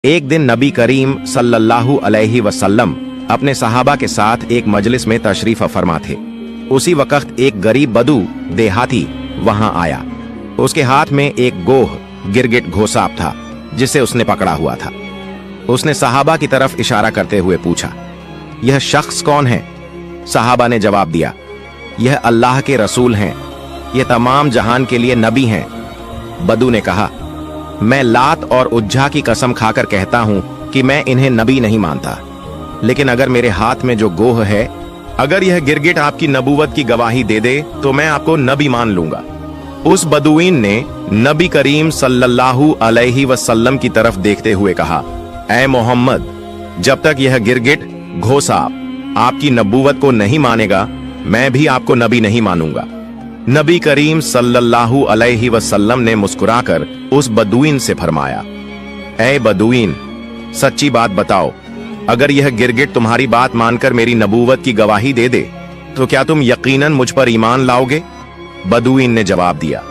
एक दिन नबी करीम सल्लल्लाहु अलैहि वसल्लम अपने सहाबा के साथ एक मजलिस में तशरीफ फरमा थे। उसी वक्त एक गरीब बदू देहाती वहां आया। उसके हाथ में एक गोह गिरगिट घोसाप था जिसे उसने पकड़ा हुआ था। उसने सहाबा की तरफ इशारा करते हुए पूछा, यह शख्स कौन है? सहाबा ने जवाब दिया, यह अल्लाह के रसूल हैं, यह तमाम जहान के लिए नबी हैं। बदू ने कहा, मैं लात और उज्जा की कसम खाकर कहता हूं कि मैं इन्हें नबी नहीं मानता, लेकिन अगर मेरे हाथ में जो गोह है, अगर यह गिरगिट आपकी नबूवत की गवाही दे दे तो मैं आपको नबी मान लूंगा। उस बदुईन ने नबी करीम सल्लल्लाहु अलैहि वसल्लम की तरफ देखते हुए कहा, ऐ मोहम्मद, जब तक यह गिरगिट घोसाप आपकी नबूवत को नहीं मानेगा, मैं भी आपको नबी नहीं मानूंगा। नबी करीम सल्लल्लाहु अलैहि वसल्लम ने मुस्कुराकर उस बदुईन से फरमाया, ऐ बदुईन, सच्ची बात बताओ, अगर यह गिरगिट तुम्हारी बात मानकर मेरी नबूवत की गवाही दे दे तो क्या तुम यकीनन मुझ पर ईमान लाओगे? बदुईन ने जवाब दिया,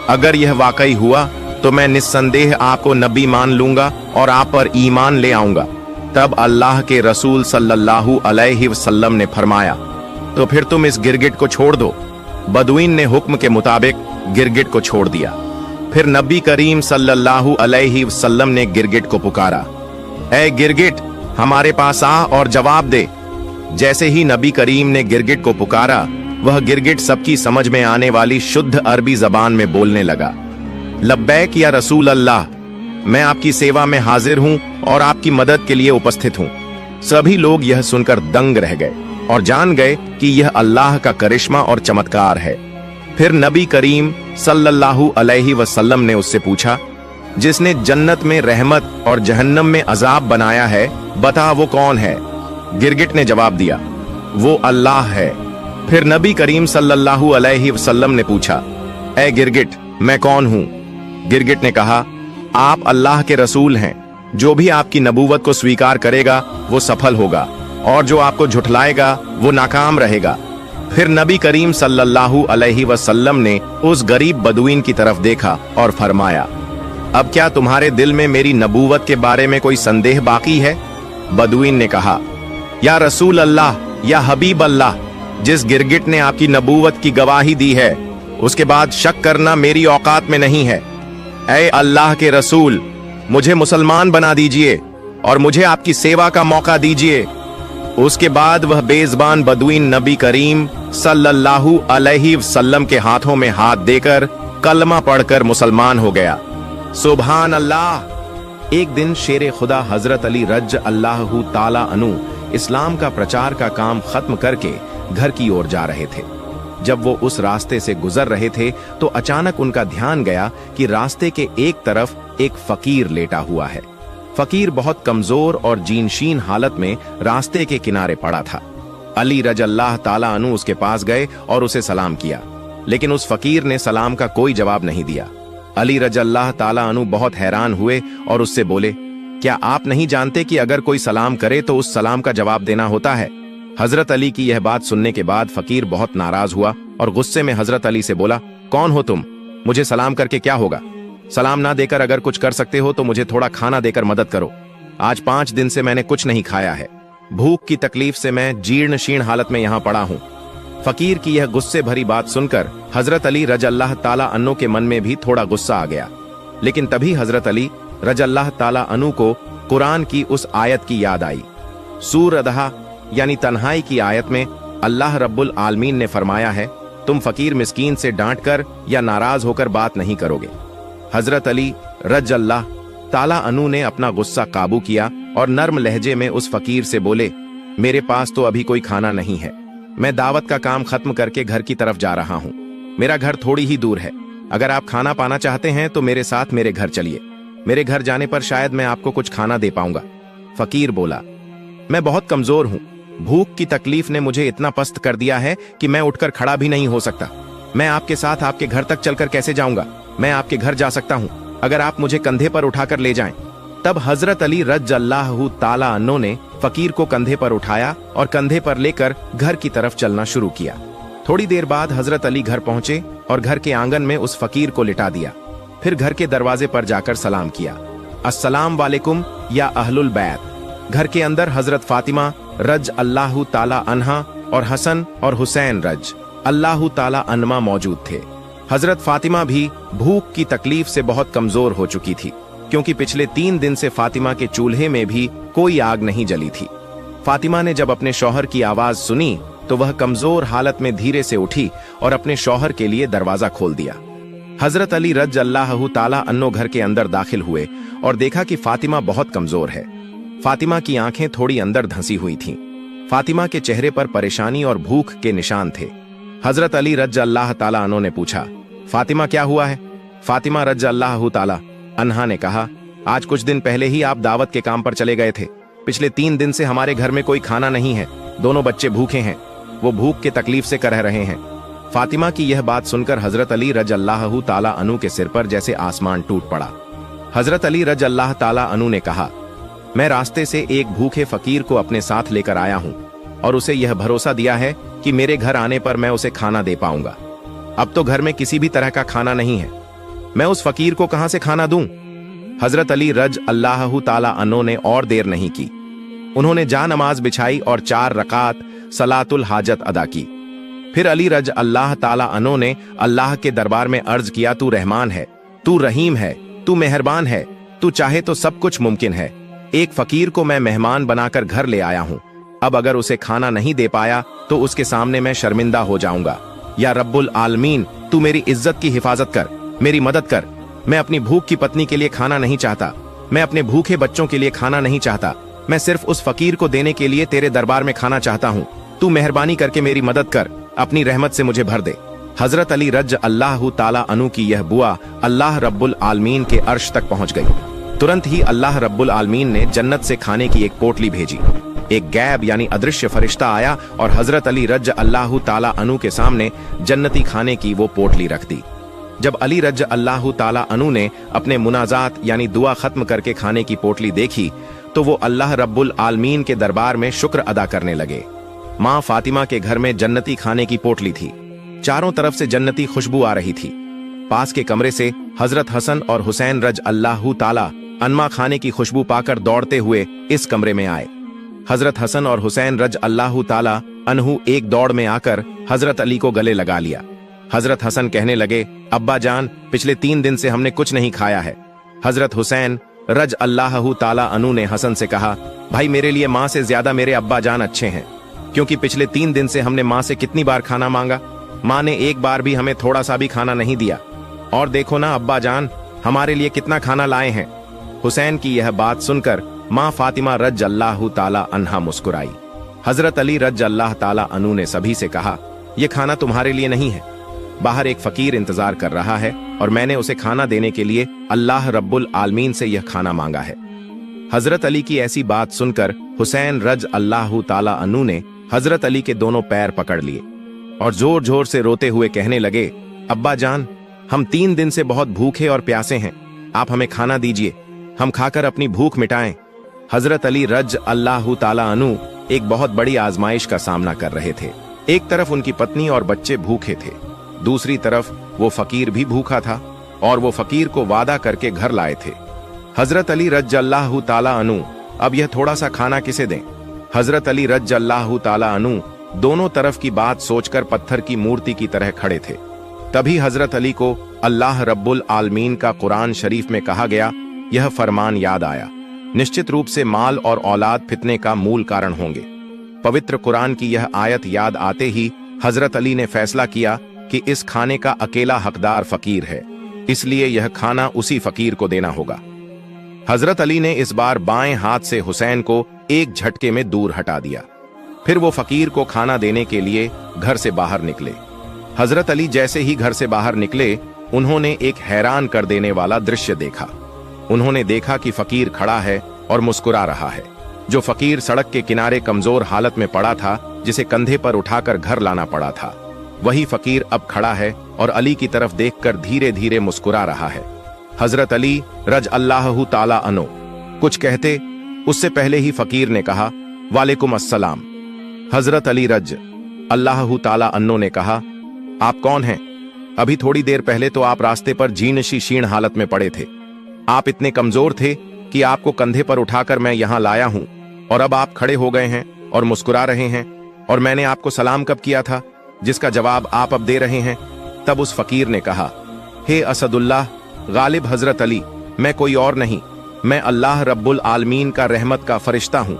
अगर यह वाकई हुआ तो मैं निस्संदेह आपको नबी मान लूंगा और आप पर ईमान ले आऊंगा। तब अल्लाह के रसूल सल्लल्लाहु अलैहि वसल्लम ने फरमाया, तो फिर तुम इस गिरगिट को छोड़ दो। बदुईन ने हुक्म के मुताबिक गिरगिट को छोड़ दिया। फिर नबी करीम सल्लल्लाहु अलैहि वसल्लम ने गिरगिट को पुकारा, ऐ गिरगिट, हमारे पास आ और जवाब दे। जैसे ही नबी करीम ने गिरगिट को पुकारा, वह गिरगिट सबकी समझ में आने वाली शुद्ध अरबी जबान में बोलने लगा, लब्बैक या रसूल अल्लाह, मैं आपकी सेवा में हाजिर हूं और आपकी मदद के लिए उपस्थित हूं। सभी लोग यह सुनकर दंग रह गए और जान गए कि यह अल्लाह का करिश्मा और चमत्कार है। फिर नबी करीम सल्लल्लाहु अलैहि वसल्लम ने उससे पूछा, जिसने जन्नत में रहमत और जहन्नम में अजाब बनाया है, बता वो कौन है? गिरगिट ने जवाब दिया, वो अल्लाह है। फिर नबी करीम सल्लल्लाहु अलैहि वसल्लम ने पूछा, ऐ गिरगिट, मैं कौन हूं? गिरगिट ने कहा, आप अल्लाह के रसूल हैं। जो भी आपकी नबूवत को स्वीकार करेगा वो सफल होगा और जो आपको झुठलाएगा वो नाकाम रहेगा। फिर नबी करीम सल्लल्लाहु अलैहि वसल्लम ने उस गरीब बदुईन की तरफ देखा और फरमाया, अब क्या तुम्हारे दिल में मेरी नबूवत के बारे में कोई संदेह बाकी है? बदुईन ने कहा, या रसूल अल्लाह, या हबीब अल्लाह, जिस गिरगिट ने आपकी नबूवत की गवाही दी है, उसके बाद शक करना मेरी औकात में नहीं है। ऐ अल्लाह के रसूल, मुझे मुसलमान बना दीजिए और मुझे आपकी सेवा का मौका दीजिए। उसके बाद वह बेज़बान बदुईन नबी करीम सल्लल्लाहु अलैहि वसल्लम के हाथों में हाथ देकर कलमा पढ़कर मुसलमान हो गया। सुभान अल्लाह। एक दिन शेर खुदा हजरत अली रज अल्लाहु ताला अनु इस्लाम का प्रचार का काम खत्म करके घर की ओर जा रहे थे। जब वो उस रास्ते से गुजर रहे थे तो अचानक उनका ध्यान गया कि रास्ते के एक तरफ एक फकीर लेटा हुआ है। फकीर बहुत कमजोर और जीनशीन हालत में रास्ते के किनारे पड़ा था। अली रज़ियल्लाहु ताला अन्हु उसके पास गए और उसे सलाम किया, लेकिन उस फकीर ने सलाम का कोई जवाब नहीं दिया। अली रज़ियल्लाहु ताला अन्हु बहुत हैरान हुए और उससे बोले, क्या आप नहीं जानते कि अगर कोई सलाम करे तो उस सलाम का जवाब देना होता है? हजरत अली की यह बात सुनने के बाद फकीर बहुत नाराज हुआ और गुस्से में हजरत अली से बोला, कौन हो तुम? मुझे सलाम करके क्या होगा? सलाम ना देकर अगर कुछ कर सकते हो तो मुझे थोड़ा खाना देकर मदद करो। आज 5 दिन से मैंने कुछ नहीं खाया है। भूख की तकलीफ से मैं जीर्ण शीर्ण हालत में यहाँ पड़ा हूँ। फकीर की यह गुस्से भरी बात सुनकर हजरत अली रज़ियल्लाहु ताला अन्हु के मन में भी थोड़ा गुस्सा आ गया। लेकिन तभी हजरत अली रज़ियल्लाहु ताला अन्हु को कुरान की उस आयत की याद आई। सूर अदहा यानी तन्हाई की आयत में अल्लाह रब्बुल आलमीन ने फरमाया है, तुम फकीर मिस्कीन से डांटकर या नाराज होकर बात नहीं करोगे। हजरत अली रज़ियल्लाहु ताला अन्हु ने अपना गुस्सा काबू किया और नर्म लहजे में उस फकीर से बोले, मेरे पास तो अभी कोई खाना नहीं है। मैं दावत का काम खत्म करके घर की तरफ जा रहा हूँ। मेरा घर थोड़ी ही दूर है। अगर आप खाना पाना चाहते हैं तो मेरे साथ मेरे घर चलिए। मेरे घर जाने पर शायद मैं आपको कुछ खाना दे पाऊंगा। फकीर बोला, मैं बहुत कमजोर हूँ। भूख की तकलीफ ने मुझे इतना पस्त कर दिया है कि मैं उठकर खड़ा भी नहीं हो सकता। मैं आपके साथ आपके घर तक चलकर कैसे जाऊंगा? मैं आपके घर जा सकता हूं अगर आप मुझे कंधे पर उठाकर ले जाएं। तब हजरत अली रज़ियल्लाहु ताला अन्हु ने फकीर को कंधे पर उठाया और कंधे पर लेकर घर की तरफ चलना शुरू किया। थोड़ी देर बाद हजरत अली घर पहुंचे और घर के आंगन में उस फकीर को लिटा दिया। फिर घर के दरवाजे पर जाकर सलाम किया। अस्सलाम वालेकुम या अहलुल बैत। घर के अंदर हजरत फातिमा रज अल्लाह ताला अन्हा और हसन और हुसैन रज अल्लाह ताला अन्मा मौजूद थे। हजरत फातिमा भी भूख की तकलीफ से बहुत कमजोर हो चुकी थी, क्योंकि पिछले 3 दिन से फातिमा के चूल्हे में भी कोई आग नहीं जली थी। फातिमा ने जब अपने शौहर की आवाज सुनी तो वह कमजोर हालत में धीरे से उठी और अपने शौहर के लिए दरवाजा खोल दिया। हजरत अली रज अल्लाह ताला अन्नो घर के अंदर दाखिल हुए और देखा कि फातिमा बहुत कमजोर है। फातिमा की आंखें थोड़ी अंदर धंसी हुई थीं। फातिमा के चेहरे पर परेशानी और भूख के निशान थे। हजरत अली रज अल्लाह ताला अन्हो ने पूछा, फातिमा क्या हुआ है? फातिमा रज अल्लाह ताला अन्हा ने कहा, आज कुछ दिन पहले ही आप दावत के काम पर चले गए थे। पिछले 3 दिन से हमारे घर में कोई खाना नहीं है। दोनों बच्चे भूखे हैं, वो भूख के तकलीफ से कर रहे हैं। फातिमा की यह बात सुनकर हजरत अली रज अल्लाह ताला अन्हु के सिर पर जैसे आसमान टूट पड़ा। हजरत अली रज अल्लाह ताला अन्हु ने कहा, मैं रास्ते से एक भूखे फकीर को अपने साथ लेकर आया हूं और उसे यह भरोसा दिया है कि मेरे घर आने पर मैं उसे खाना दे पाऊंगा। अब तो घर में किसी भी तरह का खाना नहीं है, मैं उस फकीर को कहां से खाना दूं? हजरत अली रज अल्लाह ताला अन्हो ने और देर नहीं की। उन्होंने जा नमाज बिछाई और 4 रकात सलातुल हाजत अदा की। फिर अली रज अल्लाह ताला अन्हो ने अल्लाह के दरबार में अर्ज किया, तू रहमान है, तू रहीम है, तू मेहरबान है, तू चाहे तो सब कुछ मुमकिन है। एक फकीर को मैं मेहमान बनाकर घर ले आया हूं, अब अगर उसे खाना नहीं दे पाया तो उसके सामने मैं शर्मिंदा हो जाऊंगा। या रब्बुल आलमीन, तू मेरी इज्जत की हिफाजत कर, मेरी मदद कर। मैं अपनी भूख की पत्नी के लिए खाना नहीं चाहता, मैं अपने भूखे बच्चों के लिए खाना नहीं चाहता, मैं सिर्फ उस फकीर को देने के लिए तेरे दरबार में खाना चाहता हूँ। तू मेहरबानी करके मेरी मदद कर, अपनी रहमत से मुझे भर दे। हजरत अली रज अल्लाह ताला अन्हु की यह बुआ अल्लाह रब्बुल आलमीन के अर्श तक पहुंच गई। तुरंत ही अल्लाह रब्बुल आलमीन ने जन्नत से खाने की एक पोटली भेजी। एक गैब यानी अदृश्य फरिश्ता आया और हजरत अली रज अल्लाह ताला अन्हु के सामने जन्नती खाने की वो पोटली रख दी। जब अली रज अल्लाह ताला अन्हु ने अपने मुनाजात यानी दुआ खत्म करके खाने की पोटली देखी तो वो अल्लाह रब्बुल आलमीन के दरबार में शुक्र अदा करने लगे। माँ फातिमा के घर में जन्नती खाने की पोटली थी, चारों तरफ से जन्नती खुशबू आ रही थी। पास के कमरे से हजरत हसन और हुसैन रज अल्लाह ताला अन्मा खाने की खुशबू पाकर दौड़ते हुए इस कमरे में आए। हजरत हसन और हुसैन रज अल्लाह ताला अन्हु एक दौड़ में आकर हजरत अली को गले लगा लिया। हजरत हसन कहने लगे, अब्बा जान, पिछले 3 दिन से हमने कुछ नहीं खाया है। हजरत हुसैन रज अल्लाह ताला अन्हु ने हसन से कहा, भाई मेरे लिए माँ से ज्यादा मेरे अब्बा जान अच्छे हैं, क्योंकि पिछले 3 दिन से हमने माँ से कितनी बार खाना मांगा, माँ ने एक बार भी हमें थोड़ा सा भी खाना नहीं दिया। और देखो ना अब्बा जान, हमारे लिए कितना खाना लाए हैं। हुसैन की यह बात सुनकर माँ फातिमा रज अल्लाह ताला अन्हा मुस्कुराई। हजरत अली रज अल्लाह ताला अन्हु ने सभी से कहा, यह खाना तुम्हारे लिए नहीं है, बाहर एक फकीर इंतजार कर रहा है और मैंने उसे खाना देने के लिए अल्लाह रब्बुल आलमीन से यह खाना मांगा है। हजरत अली की ऐसी बात सुनकर हुसैन रज अल्लाह ताला अन्हु ने हजरत अली के दोनों पैर पकड़ लिए और जोर जोर से रोते हुए कहने लगे, अब्बा जान, हम 3 दिन से बहुत भूखे और प्यासे हैं, आप हमें खाना दीजिए, हम खाकर अपनी भूख मिटाएं। हजरत अली रज अल्लाह ताला अन्हु एक बहुत बड़ी आजमाइश का सामना कर रहे थे। एक तरफ उनकी पत्नी और बच्चे भूखे थे, दूसरी तरफ वो फकीर भी भूखा था और वो फकीर को वादा करके घर लाए थे। हजरत अली रज अल्लाह ताला अन्हु अब यह थोड़ा सा खाना किसे दें? हजरत अली रज अल्लाह ताला अन्हु दोनों तरफ की बात सोचकर पत्थर की मूर्ति की तरह खड़े थे। तभी हजरत अली को अल्लाह रब्बुल आलमीन का कुरान शरीफ में कहा गया यह फरमान याद आया, निश्चित रूप से माल और औलाद फितने का मूल कारण होंगे। पवित्र कुरान की यह आयत याद आते ही हजरत अली ने फैसला किया कि इस खाने का अकेला हकदार फकीर है, इसलिए यह खाना उसी फकीर को देना होगा। हजरत अली ने इस बार बाएं हाथ से हुसैन को एक झटके में दूर हटा दिया। फिर वो फकीर को खाना देने के लिए घर से बाहर निकले। हजरत अली जैसे ही घर से बाहर निकले, उन्होंने एक हैरान कर देने वाला दृश्य देखा। उन्होंने देखा कि फकीर खड़ा है और मुस्कुरा रहा है। जो फकीर सड़क के किनारे कमजोर हालत में पड़ा था, जिसे कंधे पर उठाकर घर लाना पड़ा था, वही फकीर अब खड़ा है और अली की तरफ देखकर धीरे धीरे मुस्कुरा रहा है। हजरत अली रज अल्लाह ताला अन्हु कुछ कहते उससे पहले ही फकीर ने कहा, वालेकुम अस्सलाम। हजरत अली रज अल्लाह ताला अन्हु ने कहा, आप कौन हैं? अभी थोड़ी देर पहले तो आप रास्ते पर जीर्ण शी शीर्ण हालत में पड़े थे। आप इतने कमजोर थे कि आपको कंधे पर उठाकर मैं यहाँ लाया हूँ और अब आप खड़े हो गए हैं और मुस्कुरा रहे हैं, और मैंने आपको सलाम कब किया था जिसका जवाब आप अब दे रहे हैं? तब उस फकीर ने कहा, हे असदुल्लाह गालिब हजरत अली, मैं कोई और नहीं, मैं अल्लाह रब्बुल आलमीन का रहमत का फरिश्ता हूँ।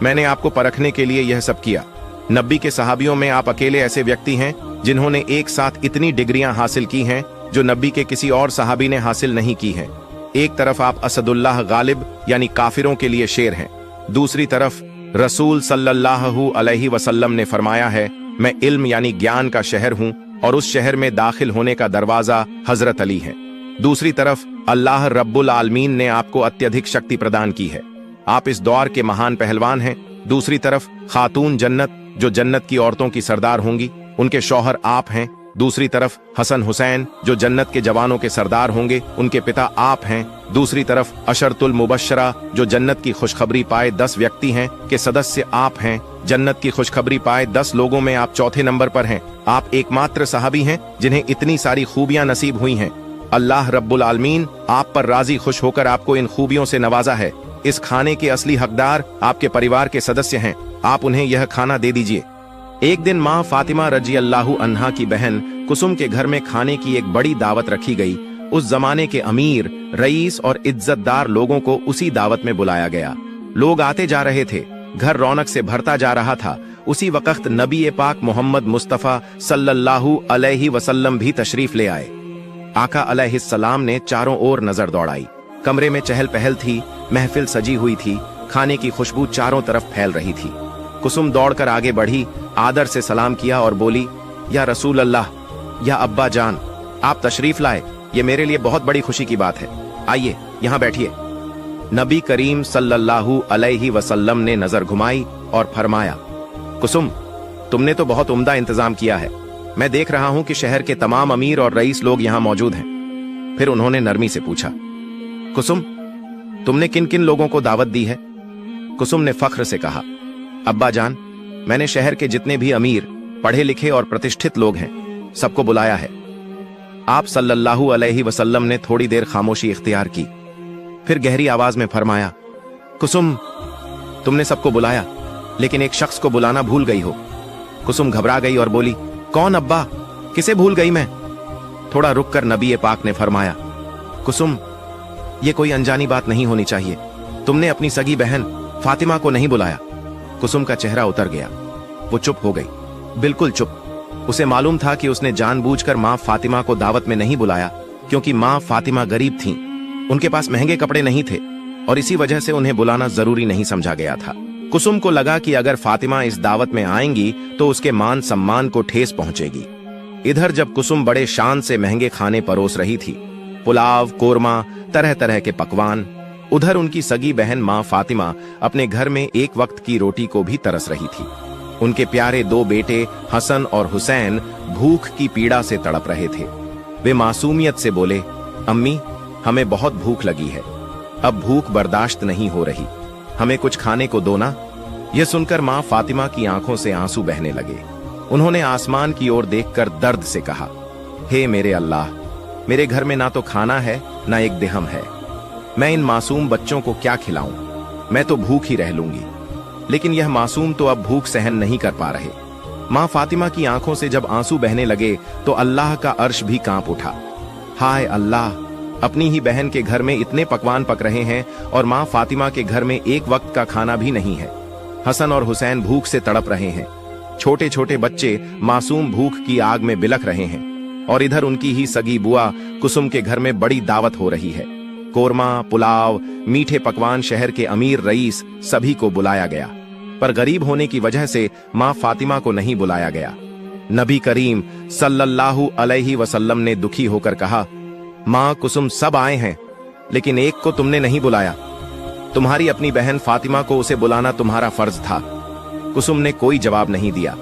मैंने आपको परखने के लिए यह सब किया। नबी के सहाबियों में आप अकेले ऐसे व्यक्ति हैं जिन्होंने एक साथ इतनी डिग्रियां हासिल की हैं जो नबी के किसी और सहाबी ने हासिल नहीं की हैं। एक तरफ आप असदुल्लाह गालिब यानी काफिरों के लिए शेर हैं, दूसरी तरफ रसूल सल्लल्लाहु अलैहि वसल्लम ने फरमाया है, मैं इल्म यानी ज्ञान का शहर हूँ और उस शहर में दाखिल होने का दरवाजा हजरत अली है। दूसरी तरफ अल्लाह रब्बुल आलमीन ने आपको अत्यधिक शक्ति प्रदान की है, आप इस दौर के महान पहलवान हैं। दूसरी तरफ खातून जन्नत जो जन्नत की औरतों की सरदार होंगी, उनके शौहर आप हैं। दूसरी तरफ हसन हुसैन जो जन्नत के जवानों के सरदार होंगे, उनके पिता आप हैं। दूसरी तरफ अशरतुल मुबश्शरा जो जन्नत की खुशखबरी पाए 10 व्यक्ति हैं के सदस्य आप हैं। जन्नत की खुशखबरी पाए 10 लोगों में आप चौथे नंबर पर हैं। आप एकमात्र सहाबी हैं जिन्हें इतनी सारी खूबियां नसीब हुई हैं। अल्लाह रब्बुल आलमीन आप पर राजी खुश होकर आपको इन खूबियों से नवाजा है। इस खाने के असली हकदार आपके परिवार के सदस्य हैं, आप उन्हें यह खाना दे दीजिए। एक दिन माँ फातिमा रजी अल्लाहु अन्हा की बहन कुसुम के घर में खाने की एक बड़ी दावत रखी गई। उस जमाने के अमीर, रईस और इज्जतदार लोगों को उसी दावत में बुलाया गया। लोग आते जा रहे थे, घर रौनक से भरता जा रहा था। उसी वक्त नबी पाक मोहम्मद मुस्तफा सल्लल्लाहु अलैहि वसल्लम भी तशरीफ ले आए। आका अलैहिस्सलाम ने चारों ओर नजर दौड़ाई। कमरे में चहल पहल थी, महफिल सजी हुई थी, खाने की खुशबू चारों तरफ फैल रही थी। कुसुम दौड़कर आगे बढ़ी, आदर से सलाम किया और बोली, या रसूल अल्लाह, या अब्बा जान, आप तशरीफ लाए, ये मेरे लिए बहुत बड़ी खुशी की बात है। आइए यहाँ बैठिए। नबी करीम सल्लल्लाहु अलैहि वसल्लम ने नजर घुमाई और फरमाया, कुसुम, तुमने तो बहुत उम्दा इंतजाम किया है। मैं देख रहा हूं कि शहर के तमाम अमीर और रईस लोग यहाँ मौजूद हैं। फिर उन्होंने नरमी से पूछा, कुसुम, तुमने किन किन लोगों को दावत दी है? कुसुम ने फख्र से कहा, अब्बा जान, मैंने शहर के जितने भी अमीर, पढ़े लिखे और प्रतिष्ठित लोग हैं, सबको बुलाया है। आप सल्लल्लाहु अलैहि वसल्लम ने थोड़ी देर खामोशी इख्तियार की, फिर गहरी आवाज में फरमाया, कुसुम, तुमने सबको बुलाया, लेकिन एक शख्स को बुलाना भूल गई हो। कुसुम घबरा गई और बोली, कौन अब्बा, किसे भूल गई मैं? थोड़ा रुककर नबी पाक ने फरमाया, कुसुम, ये कोई अनजानी बात नहीं होनी चाहिए। तुमने अपनी सगी बहन फातिमा को नहीं बुलाया। कुसुम का चेहरा उतर गया, वो चुप हो गई, बिल्कुल चुप। उसे मालूम था कि उसने जानबूझकर माँ फातिमा को दावत में नहीं बुलाया, क्योंकि माँ फातिमा गरीब थीं, उनके पास महंगे कपड़े नहीं थे और इसी वजह से उन्हें बुलाना जरूरी नहीं समझा गया था। कुसुम को लगा कि अगर फातिमा इस दावत में आएंगी तो उसके मान सम्मान को ठेस पहुंचेगी। इधर जब कुसुम बड़े शान से महंगे खाने परोस रही थी, पुलाव, कोरमा, तरह तरह के पकवान, उधर उनकी सगी बहन माँ फातिमा अपने घर में एक वक्त की रोटी को भी तरस रही थी। उनके प्यारे 2 बेटे हसन और हुसैन भूख की पीड़ा से तड़प रहे थे। वे मासूमियत से बोले, अम्मी, हमें बहुत भूख लगी है, अब भूख बर्दाश्त नहीं हो रही, हमें कुछ खाने को दो ना। यह सुनकर माँ फातिमा की आंखों से आंसू बहने लगे। उन्होंने आसमान की ओर देखकर दर्द से कहा, हे मेरे अल्लाह, मेरे घर में ना तो खाना है ना एक दिहम है, मैं इन मासूम बच्चों को क्या खिलाऊं? मैं तो भूख ही रह लूंगी। लेकिन यह मासूम तो अब भूख सहन नहीं कर पा रहे। माँ फातिमा की आंखों से जब आंसू बहने लगे तो अल्लाह का अर्श भी कांप उठा। हाय अल्लाह, अपनी ही बहन के घर में इतने पकवान पक रहे हैं और माँ फातिमा के घर में एक वक्त का खाना भी नहीं है। हसन और हुसैन भूख से तड़प रहे हैं, छोटे छोटे बच्चे मासूम भूख की आग में बिलख रहे हैं, और इधर उनकी ही सगी बुआ कुसुम के घर में बड़ी दावत हो रही है। कोरमा, पुलाव, मीठे पकवान शहर के अमीर, रईस सभी को बुलाया गया, पर गरीब होने की वजह से माँ फातिमा को नहीं बुलाया गया। नबी करीम सल्लल्लाहु अलैहि वसल्लम ने दुखी होकर कहा, माँ कुसुम सब आए हैं, लेकिन एक को तुमने नहीं बुलाया। तुम्हारी अपनी बहन फातिमा को उसे बुलाना तुम्हारा फर्ज था। कुसुम ने कोई जवाब नहीं दिया,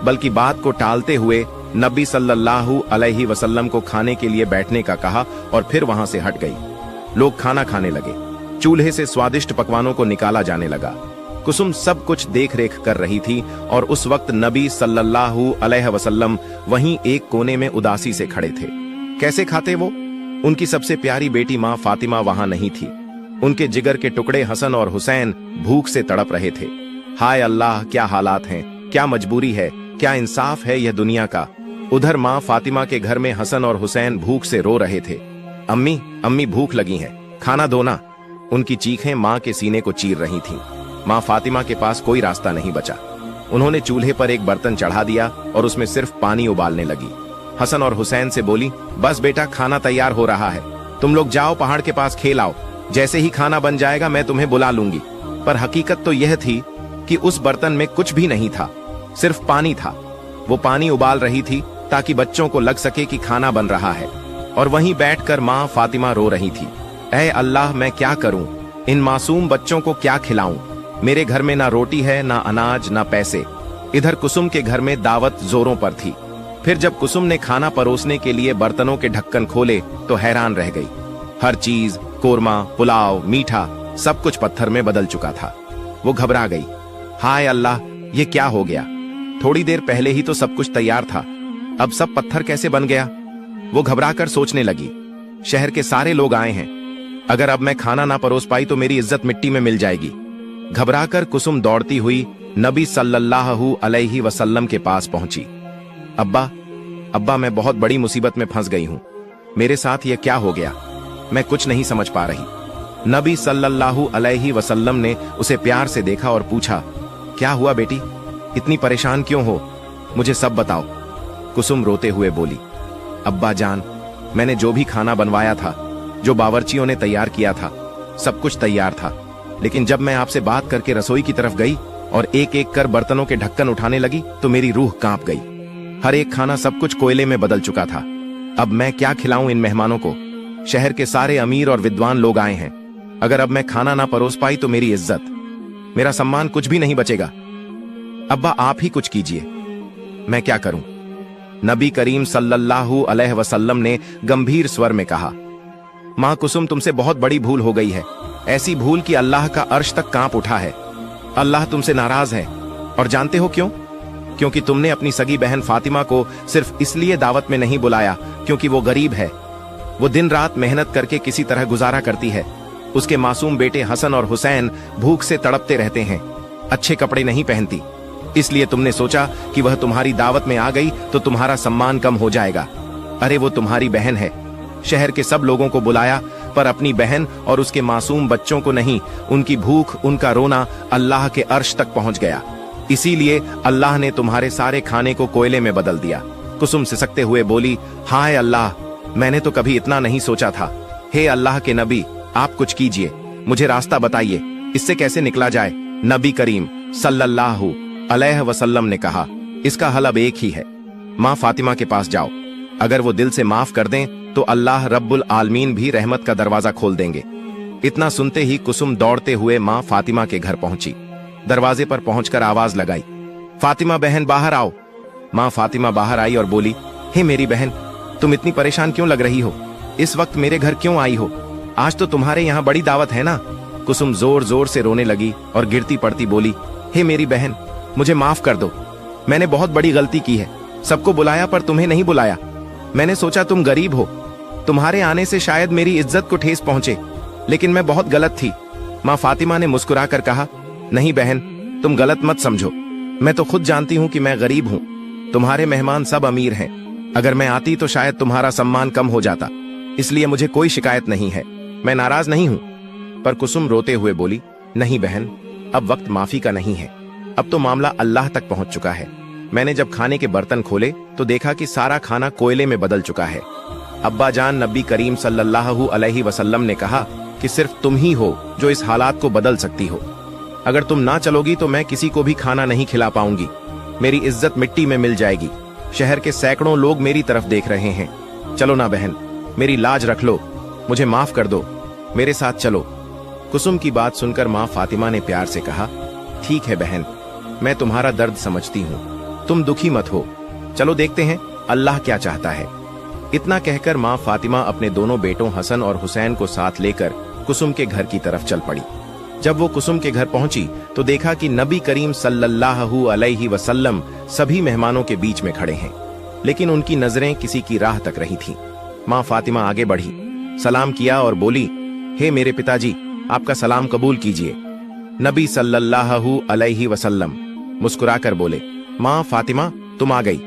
बल्कि बात को टालते हुए नबी सल्लल्लाहु अलैहि वसल्लम को खाने के लिए बैठने का कहा और फिर वहां से हट गई। लोग खाना खाने लगे, चूल्हे से स्वादिष्ट पकवानों को निकाला जाने लगा। कुसुम सब कुछ देख रेख कर रही थी और उस वक्त नबी सल्लल्लाहु अलैहि वसल्लम वहीं एक कोने में उदासी से खड़े थे। कैसे खाते वो? उनकी सबसे प्यारी बेटी माँ फातिमा वहां नहीं थी। उनके जिगर के टुकड़े हसन और हुसैन भूख से तड़प रहे थे। हाय अल्लाह, क्या हालात हैं, क्या मजबूरी है, क्या इंसाफ है यह दुनिया का। उधर माँ फातिमा के घर में हसन और हुसैन भूख से रो रहे थे। अम्मी अम्मी भूख लगी है, खाना दो ना। उनकी चीखें माँ के सीने को चीर रही थीं। माँ फातिमा के पास कोई रास्ता नहीं बचा। उन्होंने चूल्हे पर एक बर्तन चढ़ा दिया और उसमें सिर्फ पानी उबालने लगी। हसन और हुसैन से बोली, बस बेटा, खाना तैयार हो रहा है, तुम लोग जाओ पहाड़ के पास खेल आओ, जैसे ही खाना बन जाएगा मैं तुम्हें बुला लूंगी। पर हकीकत तो यह थी कि उस बर्तन में कुछ भी नहीं था, सिर्फ पानी था। वो पानी उबाल रही थी ताकि बच्चों को लग सके कि खाना बन रहा है, और वहीं बैठकर माँ फातिमा रो रही थी। ऐ अल्लाह, मैं क्या करूं, इन मासूम बच्चों को क्या खिलाऊं। मेरे घर में ना रोटी है, ना अनाज, ना पैसे। इधर कुसुम के घर में दावत जोरों पर थी। फिर जब कुसुम ने खाना परोसने के लिए बर्तनों के ढक्कन खोले तो हैरान रह गई। हर चीज, कोरमा, पुलाव, मीठा, सब कुछ पत्थर में बदल चुका था। वो घबरा गई। हाय अल्लाह, ये क्या हो गया? थोड़ी देर पहले ही तो सब कुछ तैयार था, अब सब पत्थर कैसे बन गया? वो घबराकर सोचने लगी, शहर के सारे लोग आए हैं, अगर अब मैं खाना ना परोस पाई तो मेरी इज्जत मिट्टी में मिल जाएगी। घबराकर कुसुम दौड़ती हुई नबी सल्लल्लाहु अलैहि वसल्लम के पास पहुंची। अब्बा, मैं बहुत बड़ी मुसीबत में फंस गई हूं, मेरे साथ यह क्या हो गया? मैं कुछ नहीं समझ पा रही। नबी सल्लल्लाहु अलैहि वसल्लम ने उसे प्यार से देखा और पूछा, क्या हुआ बेटी, इतनी परेशान क्यों हो? मुझे सब बताओ। कुसुम रोते हुए बोली, अब्बा जान, मैंने जो भी खाना बनवाया था, जो बावर्चियों ने तैयार किया था, सब कुछ तैयार था, लेकिन जब मैं आपसे बात करके रसोई की तरफ गई और एक एक कर बर्तनों के ढक्कन उठाने लगी तो मेरी रूह कांप गई। हर एक खाना, सब कुछ कोयले में बदल चुका था। अब मैं क्या खिलाऊं इन मेहमानों को? शहर के सारे अमीर और विद्वान लोग आए हैं, अगर अब मैं खाना ना परोस पाई तो मेरी इज्जत, मेरा सम्मान कुछ भी नहीं बचेगा। अब्बा आप ही कुछ कीजिए, मैं क्या करूं? नबी करीम सल्लल्लाहु अलैहि वसल्लम ने गंभीर स्वर में कहा, मां कुसुम, तुमसे बहुत बड़ी भूल हो गई है, ऐसी भूल कि अल्लाह का अर्श तक कांप उठा है। अल्लाह तुमसे नाराज है, और जानते हो क्यों? क्योंकि तुमने अपनी सगी बहन फातिमा को सिर्फ इसलिए दावत में नहीं बुलाया क्योंकि वो गरीब है। वो दिन रात मेहनत करके किसी तरह गुजारा करती है। उसके मासूम बेटे हसन और हुसैन भूख से तड़पते रहते हैं, अच्छे कपड़े नहीं पहनती, इसलिए तुमने सोचा कि वह तुम्हारी दावत में आ गई तो तुम्हारा सम्मान कम हो जाएगा। अरे वो तुम्हारी बहन है। शहर के सब लोगों को बुलाया, पर अपनी बहन और उसके मासूम बच्चों को नहीं। उनकी भूख, उनका रोना अल्लाह के अर्श तक पहुंच गया, इसीलिए अल्लाह ने तुम्हारे सारे खाने को कोयले में बदल दिया। कुसुम सिसकते हुए बोली, हाय अल्लाह, मैंने तो कभी इतना नहीं सोचा था। हे अल्लाह के नबी, आप कुछ कीजिए, मुझे रास्ता बताइए, इससे कैसे निकला जाए? नबी करीम सल्लल्लाहु अलैहि वसल्लम ने कहा, इसका हल अब एक ही है, माँ फातिमा के पास जाओ, अगर वो दिल से माफ कर दें तो अल्लाह रब्बुल आलमीन भी रहमत का दरवाजा खोल देंगे। इतना सुनते ही कुसुम दौड़ते हुए माँ फातिमा के घर पहुंची। दरवाजे पर पहुंचकर आवाज लगाई, फातिमा बहन बाहर आओ। माँ फातिमा बाहर आई और बोली, हे मेरी बहन, तुम इतनी परेशान क्यों लग रही हो? इस वक्त मेरे घर क्यों आई हो? आज तो तुम्हारे यहाँ बड़ी दावत है ना? कुसुम जोर जोर से रोने लगी और गिरती पड़ती बोली, हे मेरी बहन, मुझे माफ कर दो, मैंने बहुत बड़ी गलती की है। सबको बुलाया पर तुम्हें नहीं बुलाया। मैंने सोचा तुम गरीब हो, तुम्हारे आने से शायद मेरी इज्जत को ठेस पहुंचे, लेकिन मैं बहुत गलत थी। माँ फातिमा ने मुस्कुराकर कहा, नहीं बहन, तुम गलत मत समझो, मैं तो खुद जानती हूँ कि मैं गरीब हूँ। तुम्हारे मेहमान सब अमीर हैं, अगर मैं आती तो शायद तुम्हारा सम्मान कम हो जाता, इसलिए मुझे कोई शिकायत नहीं है, मैं नाराज नहीं हूँ। पर कुसुम रोते हुए बोली, नहीं बहन, अब वक्त माफी का नहीं है, अब तो मामला अल्लाह तक पहुंच चुका है। मैंने जब खाने के बर्तन खोले तो देखा कि सारा खाना कोयले में बदल चुका है। अब्बा जान, नबी करीम सल्लल्लाहु अलैहि वसल्लम ने कहा कि सिर्फ तुम ही हो जो इस हालात को बदल सकती हो। अगर तुम ना चलोगी तो मैं किसी को भी खाना नहीं खिला पाऊंगी, मेरी इज्जत मिट्टी में मिल जाएगी। शहर के सैकड़ों लोग मेरी तरफ देख रहे हैं। चलो ना बहन, मेरी लाज रख लो, मुझे माफ कर दो, मेरे साथ चलो। कुसुम की बात सुनकर माँ फातिमा ने प्यार से कहा, ठीक है बहन, मैं तुम्हारा दर्द समझती हूँ, तुम दुखी मत हो, चलो देखते हैं अल्लाह क्या चाहता है। इतना कहकर माँ फातिमा अपने दोनों बेटों हसन और हुसैन को साथ लेकर कुसुम के घर की तरफ चल पड़ी। जब वो कुसुम के घर पहुंची तो देखा कि नबी करीम सल्लल्लाहु अलैहि वसल्लम सभी मेहमानों के बीच में खड़े हैं, लेकिन उनकी नजरें किसी की राह तक रही थीं। माँ फातिमा आगे बढ़ी, सलाम किया और बोली, हे मेरे पिताजी, आपका सलाम कबूल कीजिए। नबी सल्लल्लाहु अलैहि वसल्लम मुस्कुराकर बोले, माँ फातिमा तुम आ गई,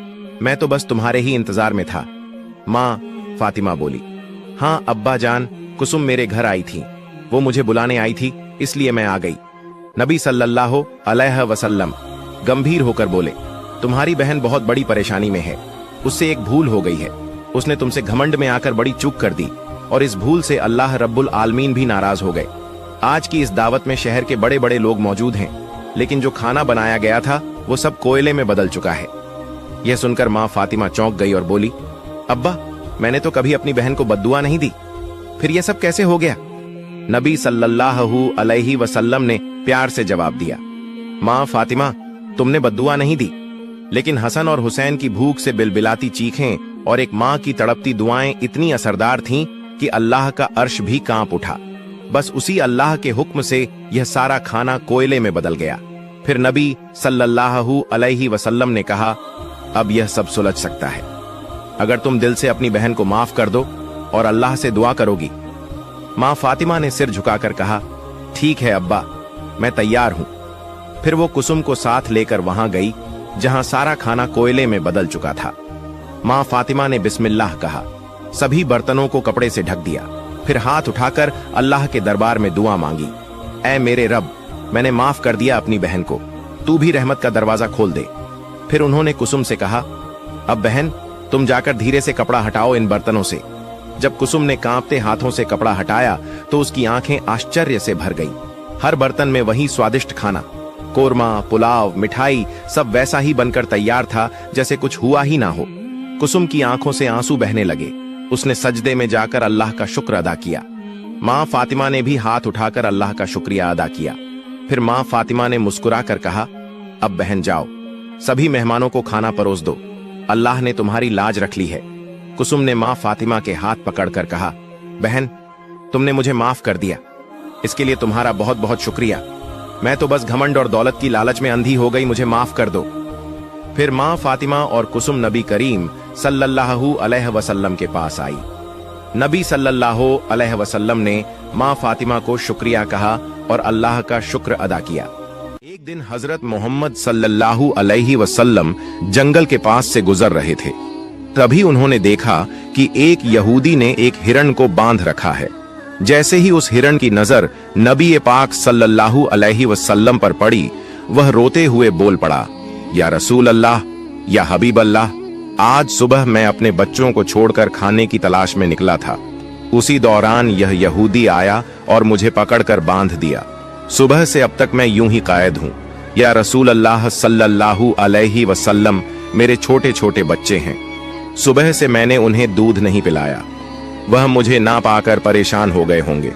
मैं तो बस तुम्हारे ही इंतजार में था। माँ फातिमा बोली, हाँ अब्बा जान, कुसुम मेरे घर आई थी, वो मुझे बुलाने आई थी, इसलिए मैं आ गई। नबी सल्लल्लाहु अलैहि वसल्लम गंभीर होकर बोले, तुम्हारी बहन बहुत बड़ी परेशानी में है, उससे एक भूल हो गई है, उसने तुमसे घमंड में आकर बड़ी चूक कर दी और इस भूल से अल्लाह रब्बुल आलमीन भी नाराज हो गए। आज की इस दावत में शहर के बड़े बड़े लोग मौजूद हैं, लेकिन जो खाना बनाया गया था वो सब कोयले में बदल चुका है। यह सुनकर माँ फातिमा चौंक गई और बोली, अब्बा मैंने तो कभी अपनी बहन को बद्दुआ नहीं दी, फिर यह सब कैसे हो गया? नबी सल्लल्लाहु अलैहि वसल्लम ने प्यार से जवाब दिया, माँ फातिमा तुमने बद्दुआ नहीं दी, लेकिन हसन और हुसैन की भूख से बिलबिलाती चीखें और एक माँ की तड़पती दुआएं इतनी असरदार थीं कि अल्लाह का अर्श भी कांप उठा। बस उसी अल्लाह के हुक्म से यह सारा खाना कोयले में बदल गया। फिर नबी सल्लल्लाहु अलैहि वसल्लम ने कहा, अब यह सब सुलझ सकता है अगर तुम दिल से अपनी बहन को माफ कर दो और अल्लाह से दुआ करोगी। माँ फातिमा ने सिर झुकाकर कहा, ठीक है अब्बा, मैं तैयार हूं। फिर वो कुसुम को साथ लेकर वहां गई जहां सारा खाना कोयले में बदल चुका था। माँ फातिमा ने बिस्मिल्लाह कहा, सभी बर्तनों को कपड़े से ढक दिया, फिर हाथ उठाकर अल्लाह के दरबार में दुआ मांगी, ऐ मेरे रब, मैंने माफ कर दिया अपनी बहन को, तू भी रहमत का दरवाजा खोल दे। फिर उन्होंने कुसुम से कहा, अब बहन तुम जाकर धीरे से कपड़ा हटाओ इन बर्तनों से। जब कुसुम ने कांपते हाथों से कपड़ा हटाया तो उसकी आंखें आश्चर्य से भर गईं। हर बर्तन में वही स्वादिष्ट खाना, कोरमा, पुलाव, मिठाई, सब वैसा ही बनकर तैयार था जैसे कुछ हुआ ही ना हो। कुसुम की आंखों से आंसू बहने लगे। उसने सजदे में जाकर अल्लाह का शुक्र अदा किया। माँ फातिमा ने भी हाथ उठाकर अल्लाह का शुक्रिया अदा किया। फिर माँ फातिमा ने मुस्कुराकर कहा, अब बहन जाओ, सभी मेहमानों को खाना परोस दो, अल्लाह ने तुम्हारी लाज रख ली है। कुसुम ने माँ फातिमा के हाथ पकड़कर कहा, बहन तुमने मुझे माफ कर दिया, इसके लिए तुम्हारा बहुत बहुत शुक्रिया। मैं तो बस घमंड और दौलत की लालच में अंधी हो गई, मुझे माफ कर दो। फिर माँ फातिमा और कुसुम नबी करीम सल्लल्लाहु अलैहि वसल्लम के पास आई। नबी सल्लल्लाहु अलैहि वसल्लम ने माँ फातिमा को शुक्रिया कहा और अल्लाह का शुक्र अदा किया। एक दिन हजरत मोहम्मद सल्लल्लाहु अलैहि वसल्लम जंगल के पास से गुजर रहे थे। तभी उन्होंने देखा कि एक यहूदी ने एक हिरण को बांध रखा है। जैसे ही उस हिरण की नजर नबी पाक सल्लल्लाहु अलैहि वसल्लम पर पड़ी, वह रोते हुए बोल पड़ा, या रसूल अल्लाह, या हबीब अल्लाह, आज सुबह मैं अपने बच्चों को छोड़कर खाने की तलाश में निकला था। उसी दौरान यह यहूदी आया और मुझे पकड़कर बांध दिया। सुबह से अब तक मैं यूं ही कायद हूं। या रसूल अल्लाह सल्लल्लाहु अलैहि वसल्लम, मेरे छोटे छोटे बच्चे हैं, सुबह से मैंने उन्हें दूध नहीं पिलाया। वह मुझे ना पाकर परेशान हो गए होंगे,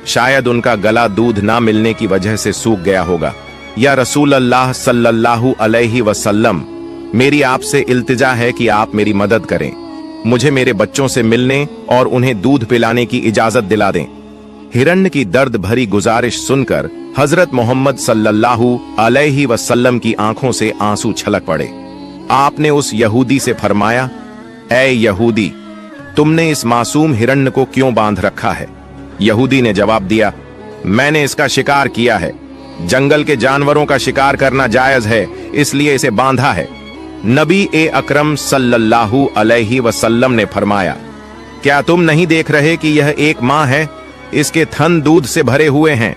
शायद उनका गला दूध ना मिलने की वजह से सूख गया होगा। या रसूल अल्लाह सल्लल्लाहु अलैहि वसल्लम, मेरी आपसे इल्तिजा है कि आप मेरी मदद करें, मुझे मेरे बच्चों से मिलने और उन्हें दूध पिलाने की इजाजत दिला दें। हिरण्य की दर्द भरी गुजारिश सुनकर हजरत मोहम्मद सल्लल्लाहु अलैहि वसल्लम की आंखों से आंसू छलक पड़े। आपने उस यहूदी से फरमाया, ऐ यहूदी, तुमने इस मासूम हिरण्य को क्यों बांध रखा है? यहूदी ने जवाब दिया, मैंने इसका शिकार किया है, जंगल के जानवरों का शिकार करना जायज है, इसलिए इसे बांधा है। नबी अकरम सल्लल्लाहु अलैहि वसल्लम ने फरमाया, क्या तुम नहीं देख रहे कि यह एक माँ है? इसके थन दूध से भरे हुए हैं,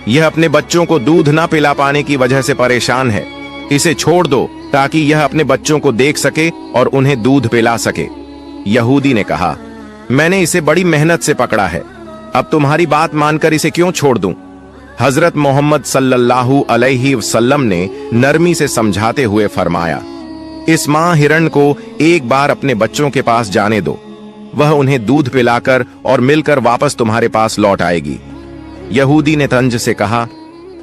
यह अपने बच्चों को दूध ना पिला पाने की वजह से परेशान है। इसे छोड़ दो ताकि यह अपने बच्चों को देख सके और उन्हें दूध पिला सके। यहूदी ने कहा, मैंने इसे बड़ी मेहनत से पकड़ा है, अब तुम्हारी बात मानकर इसे क्यों छोड़ दूं? हजरत मोहम्मद सल्लल्लाहु अलैहि वसल्लम ने नरमी से समझाते हुए फरमाया, इस माँ हिरण को एक बार अपने बच्चों के पास जाने दो, वह उन्हें दूध पिलाकर और मिलकर वापस तुम्हारे पास लौट आएगी। यहूदी ने तंज से कहा,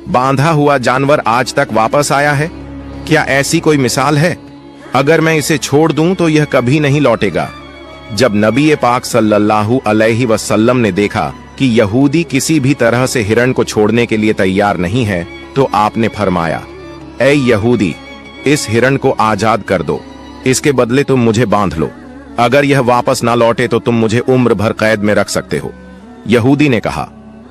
बांधा हुआ जानवर आज तक वापस आया है? क्या ऐसी कोई मिसाल है? अगर मैं इसे छोड़ दूं तो यह कभी नहीं लौटेगा। जब नबी पाक सल्लल्लाहु अलैहि वसल्लम ने देखा कि यहूदी किसी भी तरह से हिरण को छोड़ने के लिए तैयार नहीं है, तो आपने फरमाया, ऐ यहूदी, इस हिरण को आजाद कर दो, इसके बदले तुम मुझे बांध लो, अगर यह वापस ना लौटे तो तुम मुझे उम्र भर कैद में रख सकते हो। यहूदी ने कहा,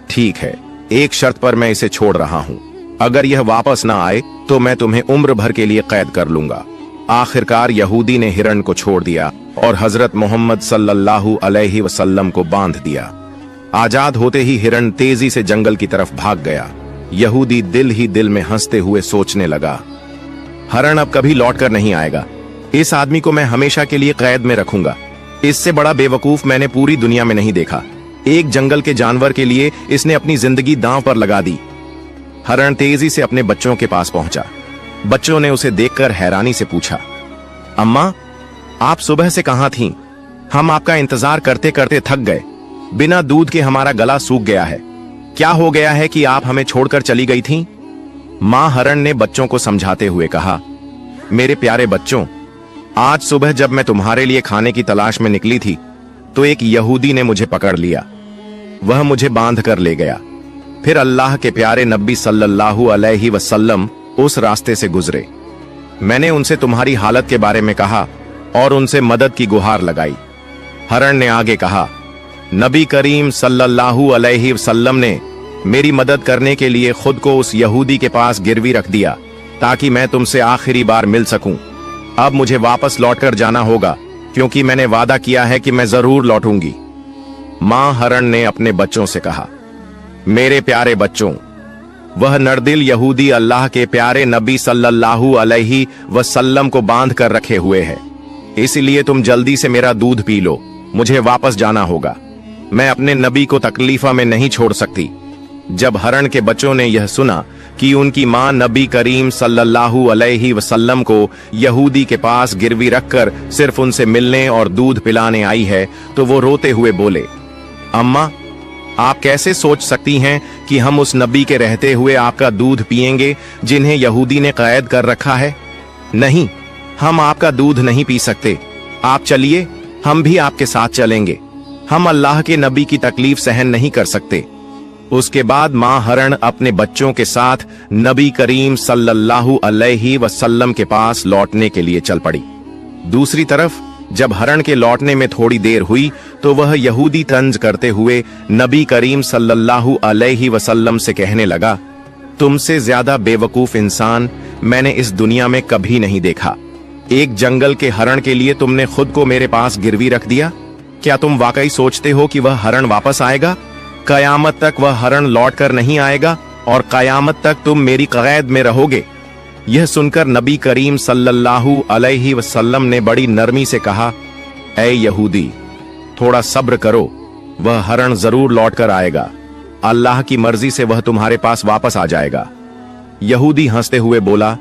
ठीक है। एक शर्त पर मैं इसे छोड़ रहा हूँ। अगर यह वापस ना आए तो मैं तुम्हें उम्र भर के लिए कैद कर लूंगा। आखिरकार यहूदी ने हिरण को छोड़ दिया और हजरत मोहम्मद सल्लल्लाहु अलैहि वसल्लम को बांध दिया। आजाद होते ही हिरण तेजी से जंगल की तरफ भाग गया। यहूदी दिल ही दिल में हंसते हुए सोचने लगा, हरण अब कभी लौटकर नहीं आएगा। इस आदमी को मैं हमेशा के लिए कैद में रखूंगा। इससे बड़ा बेवकूफ मैंने पूरी दुनिया में नहीं देखा। एक जंगल के जानवर के लिए इसने अपनी जिंदगी दांव पर लगा दी। हरण तेजी से अपने बच्चों के पास पहुंचा। बच्चों ने उसे देखकर हैरानी से पूछा, अम्मा, आप सुबह से कहां थीं? हम आपका इंतजार करते करते थक गए। बिना दूध के हमारा गला सूख गया है। क्या हो गया है कि आप हमें छोड़कर चली गई थीं? मां हरण ने बच्चों को समझाते हुए कहा, मेरे प्यारे बच्चों, आज सुबह जब मैं तुम्हारे लिए खाने की तलाश में निकली थी तो एक यहूदी ने मुझे पकड़ लिया। वह मुझे बांध कर ले गया। फिर अल्लाह के प्यारे नबी सल्लल्लाहु अलैहि वसल्लम उस रास्ते से गुजरे। मैंने उनसे तुम्हारी हालत के बारे में कहा और उनसे मदद की गुहार लगाई। हरण ने आगे कहा, नबी करीम सल्लल्लाहु अलैहि वसल्लम ने मेरी मदद करने के लिए खुद को उस यहूदी के पास गिरवी रख दिया ताकि मैं तुमसे आखिरी बार मिल सकूं। अब मुझे वापस लौटकर जाना होगा क्योंकि मैंने वादा किया है कि मैं जरूर लौटूंगी। मां हरण ने अपने बच्चों से कहा, मेरे प्यारे बच्चों, वह नरदिल यहूदी अल्लाह के प्यारे नबी सल्लल्लाहु अलैहि वसल्लम को बांध कर रखे हुए है। इसलिए तुम जल्दी से मेरा दूध पी लो। मुझे वापस जाना होगा। मैं अपने नबी को तकलीफा में नहीं छोड़ सकती। जब हरण के बच्चों ने यह सुना कि उनकी मां नबी करीम सल्लल्लाहु अलैहि वसल्लम को यहूदी के पास गिरवी रखकर सिर्फ उनसे मिलने और दूध पिलाने आई है तो वो रोते हुए बोले, अम्मा, आप कैसे सोच सकती हैं कि हम उस नबी के रहते हुए आपका दूध पिएंगे जिन्हें यहूदी ने कैद कर रखा है? नहीं, हम आपका दूध नहीं पी सकते। आप चलिए, हम भी आपके साथ चलेंगे। हम अल्लाह के नबी की तकलीफ सहन नहीं कर सकते। उसके बाद मां हरण अपने बच्चों के साथ नबी करीम सल्लल्लाहु अलैहि वसल्लम के पास लौटने के लिए चल पड़ी। दूसरी तरफ जब हरण के लौटने में थोड़ी देर हुई तो वह यहूदी तंज करते हुए नबी करीम सल्लल्लाहु अलैहि वसल्लम से कहने लगा, तुमसे ज्यादा बेवकूफ इंसान मैंने इस दुनिया में कभी नहीं देखा। एक जंगल के हरण के लिए तुमने खुद को मेरे पास गिरवी रख दिया। क्या तुम वाकई सोचते हो कि वह हरण वापस आएगा? कयामत तक वह हरण लौट कर नहीं आएगा और कयामत तक तुम मेरी कैद में रहोगे। यह सुनकर नबी करीम सल्लल्लाहु अलैहि वसल्लम ने बड़ी नरमी से कहा, ऐ यहूदी, थोड़ा सब्र करो, वह हरण जरूर लौट कर आएगा। अल्लाह की मर्जी से वह तुम्हारे पास वापस आ जाएगा। यहूदी हंसते हुए बोला,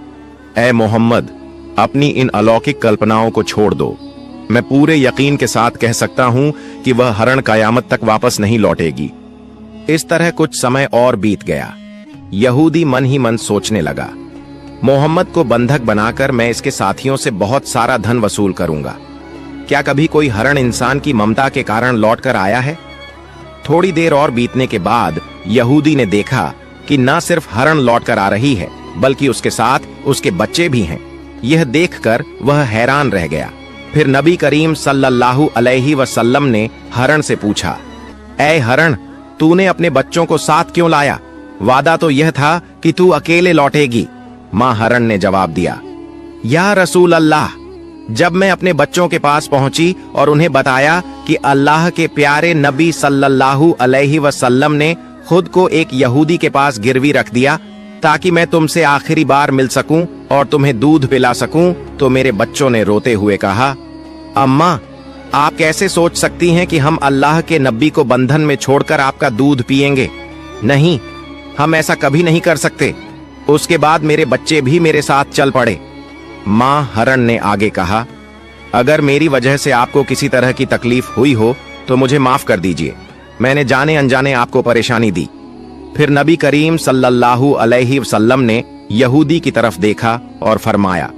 ऐ मोहम्मद, अपनी इन अलौकिक कल्पनाओं को छोड़ दो। मैं पूरे यकीन के साथ कह सकता हूं कि वह हरण कयामत तक वापस नहीं लौटेगी। इस तरह कुछ समय और बीत गया। यहूदी मन ही मन सोचने लगा, मोहम्मद को बंधक बनाकर मैं इसके साथियों से बहुत सारा धन वसूल करूंगा। क्या कभी कोई हरण इंसान की ममता के कारण लौट कर आया है? थोड़ी देर और बीतने के बाद यहूदी ने देखा कि न सिर्फ हरण लौट कर आ रही है बल्कि उसके साथ उसके बच्चे भी हैं। यह देखकर वह हैरान रह गया। फिर नबी करीम सल्लल्लाहु अलैहि वसल्लम ने हरण से पूछा, ऐ हरण, तूने अपने बच्चों को साथ क्यों लाया? वादा तो यह था कि तू अकेले लौटेगी। मां हरण ने जवाब दिया, या रसूल अल्लाह, जब मैं अपने बच्चों के पास पहुंची और उन्हें बताया कि अल्लाह के प्यारे नबी सल्लल्लाहु अलैहि वसल्लम ने खुद को एक यहूदी के पास गिरवी रख दिया ताकि मैं तुमसे आखिरी बार मिल सकूं और तुम्हें दूध पिला सकूं, तो मेरे बच्चों ने रोते हुए कहा, अम्मा, आप कैसे सोच सकती हैं कि हम अल्लाह के नबी को बंधन में छोड़कर आपका दूध पिएंगे? नहीं, हम ऐसा कभी नहीं कर सकते। उसके बाद मेरे बच्चे भी मेरे साथ चल पड़े। मां हरण ने आगे कहा, अगर मेरी वजह से आपको किसी तरह की तकलीफ हुई हो तो मुझे माफ कर दीजिए। मैंने जाने अनजाने आपको परेशानी दी। फिर नबी करीम सल्लल्लाहु अलैहि वसल्लम ने यहूदी की तरफ देखा और फरमाया,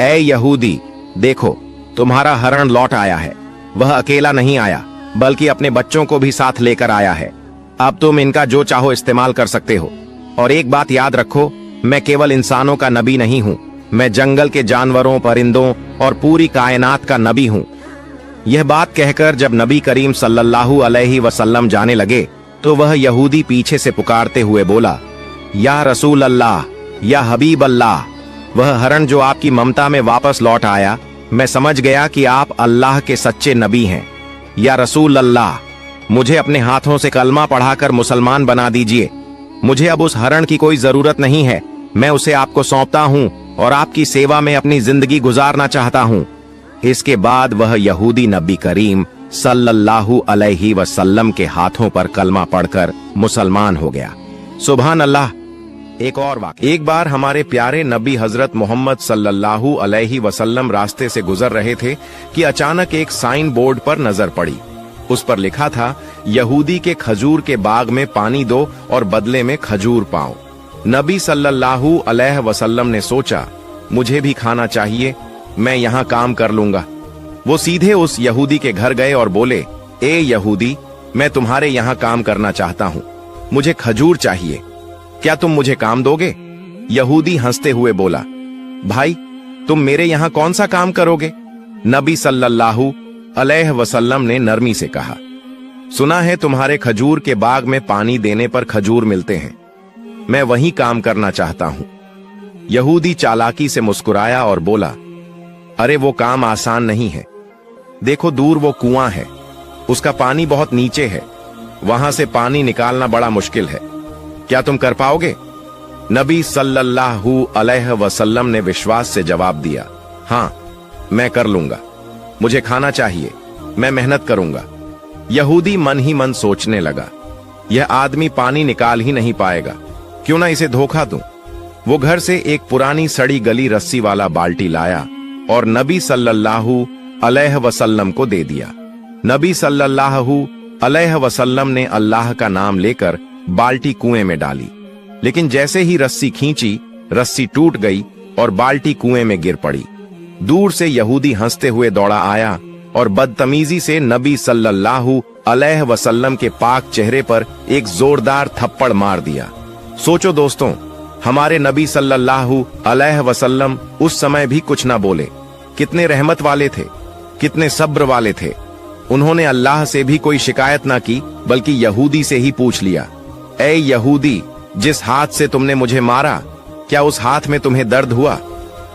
ऐ यहूदी, देखो, तुम्हारा हरण लौट आया है। वह अकेला नहीं आया बल्कि अपने बच्चों को भी साथ लेकर आया है। अब तुम इनका जो चाहो इस्तेमाल कर सकते हो। और एक बात याद रखो, मैं केवल इंसानों का नबी नहीं हूं, मैं जंगल के जानवरों, परिंदों और पूरी कायनात का नबी हूं। यह बात कहकर जब नबी करीम सल्लल्लाहु अलैहि वसल्लम जाने लगे तो वह यहूदी पीछे से पुकारते हुए बोला, या रसूल अल्लाह, या हबीब अल्लाह। वह हरण जो आपकी ममता में वापस लौट आया, मैं समझ गया कि आप अल्लाह के सच्चे नबी हैं। या रसूल अल्लाह, मुझे अपने हाथों से कलमा पढ़ाकर मुसलमान बना दीजिए। मुझे अब उस हरण की कोई जरूरत नहीं है, मैं उसे आपको सौंपता हूं और आपकी सेवा में अपनी जिंदगी गुजारना चाहता हूं। इसके बाद वह यहूदी नबी करीम सल्लल्लाहु अलैहि वसल्लम के हाथों पर कलमा पढ़कर मुसलमान हो गया। सुभान अल्लाह। एक और वाक़या। एक बार हमारे प्यारे नबी हजरत मोहम्मद सल्लल्लाहु अलैहि वसल्लम रास्ते से गुजर रहे थे कि अचानक एक साइन बोर्ड पर नजर पड़ी। उस पर लिखा था, यहूदी के खजूर के बाग में पानी दो और बदले में खजूर पाओ। नबी सल्लल्लाहु अलैहि वसल्लम ने सोचा, मुझे भी खाना चाहिए, मैं यहाँ काम कर लूंगा। वो सीधे उस यहूदी के घर गए और बोले, ए यहूदी, मैं तुम्हारे यहाँ काम करना चाहता हूँ, मुझे खजूर चाहिए, क्या तुम मुझे काम दोगे? यहूदी हंसते हुए बोला, भाई तुम मेरे यहाँ कौन सा काम करोगे? नबी सल्लल्लाहु अलैहि वसल्लम ने नरमी से कहा, सुना है तुम्हारे खजूर के बाग में पानी देने पर खजूर मिलते हैं, मैं वही काम करना चाहता हूं। यहूदी चालाकी से मुस्कुराया और बोला, अरे वो काम आसान नहीं है, देखो दूर वो कुआं है, उसका पानी बहुत नीचे है, वहां से पानी निकालना बड़ा मुश्किल है, क्या तुम कर पाओगे? नबी सल्लल्लाहु अलैहि वसल्लम ने विश्वास से जवाब दिया, हां मैं कर लूंगा, मुझे खाना चाहिए, मैं मेहनत करूंगा। यहूदी मन ही मन सोचने लगा, यह आदमी पानी निकाल ही नहीं पाएगा, क्यों ना इसे धोखा दूं। वो घर से एक पुरानी सड़ी गली रस्सी वाला बाल्टी लाया और नबी सल्लल्लाहु अलैहि वसल्लम को दे दिया। नबी सल्लल्लाहु अलैहि वसल्लम ने अल्लाह का नाम लेकर बाल्टी कुएं में डाली, लेकिन जैसे ही रस्सी खींची, रस्सी टूट गई और बाल्टी कुएं में गिर पड़ी। दूर से यहूदी हंसते हुए दौड़ा आया और बदतमीजी से नबी सल्लल्लाहु अलैहि वसल्लम के पाक चेहरे पर एक जोरदार थप्पड़ मार दिया। सोचो दोस्तों, हमारे नबी सल्लल्लाहु अलैहि वसल्लम उस समय भी कुछ ना बोले, कितने रहमत वाले थे, कितने सब्र वाले थे। उन्होंने अल्लाह से भी कोई शिकायत ना की, बल्कि यहूदी से ही पूछ लिया, ऐ यहूदी, जिस हाथ से तुमने मुझे मारा, क्या उस हाथ में तुम्हें दर्द हुआ?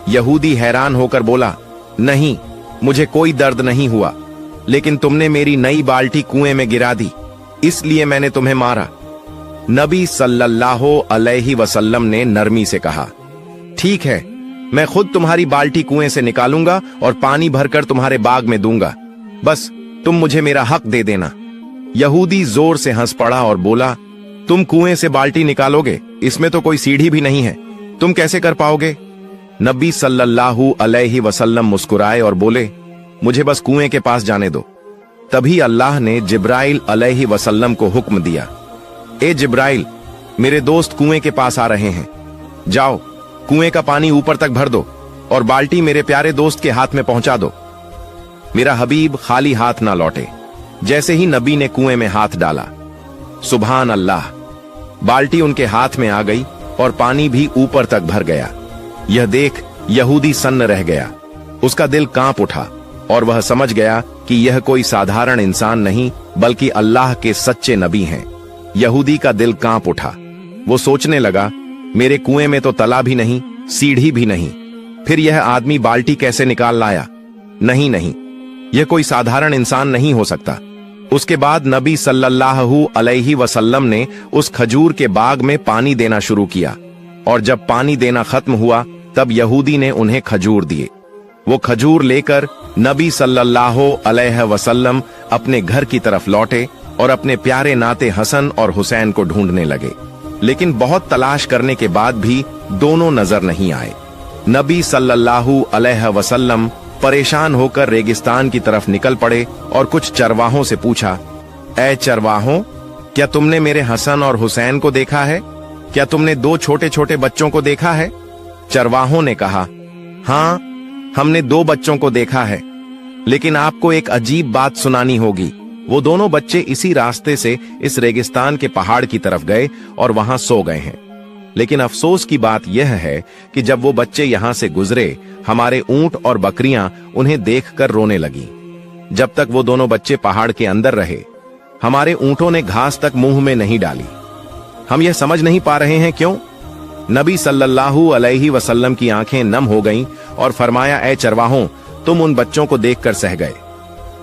यहूदी हैरान होकर बोला, नहीं, मुझे कोई दर्द नहीं हुआ, लेकिन तुमने मेरी नई बाल्टी कुएं में गिरा दी, इसलिए मैंने तुम्हें मारा। नबी सल्लल्लाहु अलैहि वसल्लम ने नरमी से कहा, ठीक है, मैं खुद तुम्हारी बाल्टी कुएं से निकालूंगा और पानी भरकर तुम्हारे बाग में दूंगा, बस तुम मुझे मेरा हक दे देना। यहूदी जोर से हंस पड़ा और बोला, तुम कुएं से बाल्टी निकालोगे? इसमें तो कोई सीढ़ी भी नहीं है, तुम कैसे कर पाओगे? नबी सल्लल्लाहु अलैहि वसल्लम मुस्कुराए और बोले, मुझे बस कुएं के पास जाने दो। तभी अल्लाह ने जिब्राइल अलैहि वसल्लम को हुक्म दिया, ए जिब्राइल, मेरे दोस्त कुएं के पास आ रहे हैं, जाओ कुएं का पानी ऊपर तक भर दो और बाल्टी मेरे प्यारे दोस्त के हाथ में पहुंचा दो। मेरा हबीब खाली हाथ ना लौटे। जैसे ही नबी ने कुएं में हाथ डाला, सुभान अल्लाह, बाल्टी उनके हाथ में आ गई और पानी भी ऊपर तक भर गया। यह देख यहूदी सन्न रह गया, उसका दिल कांप उठा और वह समझ गया कि यह कोई साधारण इंसान नहीं, बल्कि अल्लाह के सच्चे नबी हैं। यहूदी का दिल कांप उठा, वो सोचने लगा, मेरे कुएं में तो तला भी नहीं, सीढ़ी भी नहीं, फिर यह आदमी बाल्टी कैसे निकाल लाया? नहीं नहीं, यह कोई साधारण इंसान नहीं हो सकता। उसके बाद नबी सल्लल्लाहु अलैहि वसल्लम ने उस खजूर के बाग में पानी देना शुरू किया और जब पानी देना खत्म हुआ, तब यहूदी ने उन्हें खजूर दिए। वो खजूर लेकर नबी सल्लल्लाहु अलैहि वसल्लम अपने घर की तरफ लौटे और अपने प्यारे नाते हसन और हुसैन को ढूंढने लगे, लेकिन बहुत तलाश करने के बाद भी दोनों नजर नहीं आए। नबी सल्लल्लाहु अलैहि वसल्लम परेशान होकर रेगिस्तान की तरफ निकल पड़े और कुछ चरवाहों से पूछा, ऐ चरवाहों, क्या तुमने मेरे हसन और हुसैन को देखा है? क्या तुमने दो छोटे छोटे बच्चों को देखा है? चरवाहों ने कहा, हाँ, हमने दो बच्चों को देखा है, लेकिन आपको एक अजीब बात सुनानी होगी। वो दोनों बच्चे इसी रास्ते से इस रेगिस्तान के पहाड़ की तरफ गए और वहां सो गए हैं, लेकिन अफसोस की बात यह है कि जब वो बच्चे यहां से गुजरे, हमारे ऊंट और बकरियां उन्हें देखकर रोने लगी। जब तक वो दोनों बच्चे पहाड़ के अंदर रहे, हमारे ऊंटों ने घास तक मुंह में नहीं डाली। हम यह समझ नहीं पा रहे हैं क्यों। नबी सल्लल्लाहु अलैहि वसल्लम की आंखें नम हो गईं और फरमाया, ऐ चरवाहों, तुम उन बच्चों को देखकर सह गए,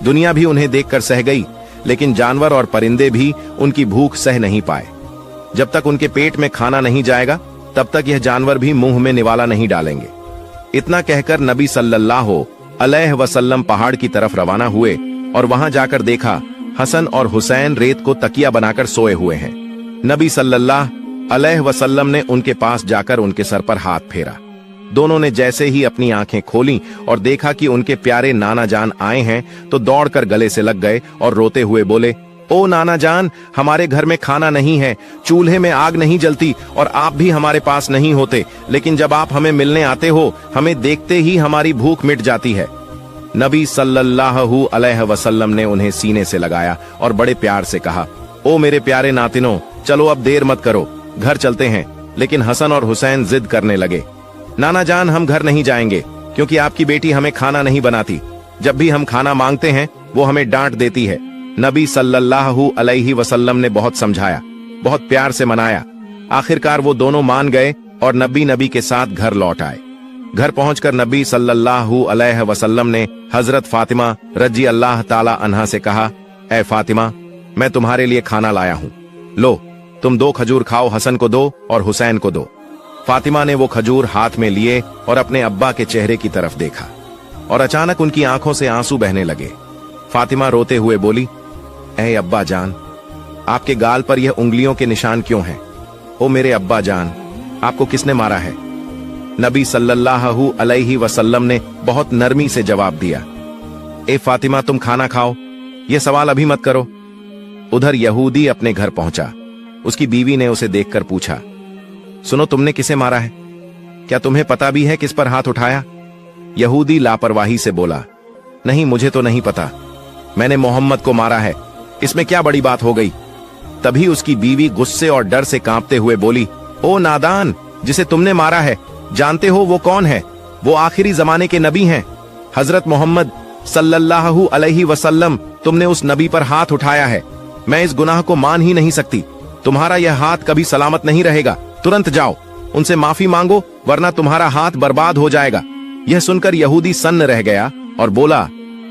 दुनिया भी उन्हें देखकर सह गई, लेकिन जानवर और परिंदे भी उनकी भूख सह नहीं पाए। जब तक उनके पेट में खाना नहीं जाएगा तब तक यह जानवर भी मुंह में निवाला नहीं डालेंगे। इतना कहकर नबी सल्लल्लाहु अलैहि वसल्लम पहाड़ की तरफ रवाना हुए और वहां जाकर देखा हसन और हुसैन रेत को तकिया बनाकर सोए हुए हैं। नबी सल्लल्लाहु अलैहि वसल्लम ने उनके पास जाकर उनके सर पर हाथ फेरा। दोनों ने जैसे ही अपनी आंखें खोलीं और देखा कि उनके प्यारे नाना जान आए हैं तो दौड़कर गले से लग गए और रोते हुए बोले, ओ नाना जान, हमारे घर में खाना नहीं है, चूल्हे में आग नहीं जलती और आप भी हमारे पास नहीं होते, लेकिन जब आप हमें मिलने आते हो हमें देखते ही हमारी भूख मिट जाती है। नबी सल्लल्लाहु अलैहि वसल्लम ने उन्हें सीने से लगाया और बड़े प्यार से कहा, ओ मेरे प्यारे नातिनों, चलो अब देर मत करो, घर चलते हैं। लेकिन हसन और हुसैन जिद करने लगे, नाना जान, हम घर नहीं जाएंगे क्योंकि आपकी बेटी हमें खाना नहीं बनाती। जब भी हम खाना मांगते हैं वो हमें डांट देती है। नबी सल्लल्लाहु अलैहि वसल्लम ने बहुत समझाया, बहुत प्यार से मनाया। आखिरकार वो दोनों मान गए और नबी के साथ घर लौट आए। घर पहुंचकर नबी सल्लल्लाहु अलैहि वसल्लम ने हजरत फातिमा रजी अल्लाह ताला अन्हा से कहा, ऐ फातिमा, मैं तुम्हारे लिए खाना लाया हूं, लो तुम 2 खजूर खाओ, हसन को दो और हुसैन को दो। फातिमा ने वो खजूर हाथ में लिए और अपने अब्बा के चेहरे की तरफ देखा और अचानक उनकी आंखों से आंसू बहने लगे। फातिमा रोते हुए बोली, ऐ अब्बा जान, आपके गाल पर यह उंगलियों के निशान क्यों हैं? ओ मेरे अब्बा जान, आपको किसने मारा है? नबी सल्लल्लाहु अलैहि वसल्लम ने बहुत नरमी से जवाब दिया, ए फातिमा, तुम खाना खाओ, यह सवाल अभी मत करो। उधर यहूदी अपने घर पहुंचा। उसकी बीवी ने उसे देखकर पूछा, सुनो, तुमने किसे मारा है? क्या तुम्हें पता भी है किस पर हाथ उठाया? यहूदी लापरवाही से बोला, नहीं, मुझे तो नहीं पता, मैंने मोहम्मद को मारा है, इसमें क्या बड़ी बात हो गई? तभी उसकी बीवी गुस्से और डर से कांपते हुए बोली, ओ नादान, जिसे तुमने मारा है जानते हो वो कौन है? वो आखिरी जमाने के नबी हैं, हजरत मोहम्मद सल्लल्लाहु अलैहि वसल्लम। तुमने उस नबी पर हाथ उठाया है, मैं इस गुनाह को मान ही नहीं सकती। तुम्हारा यह हाथ कभी सलामत नहीं रहेगा, तुरंत जाओ उनसे माफी मांगो वरना तुम्हारा हाथ बर्बाद हो जाएगा। यह सुनकर यहूदी सन्न रह गया और बोला,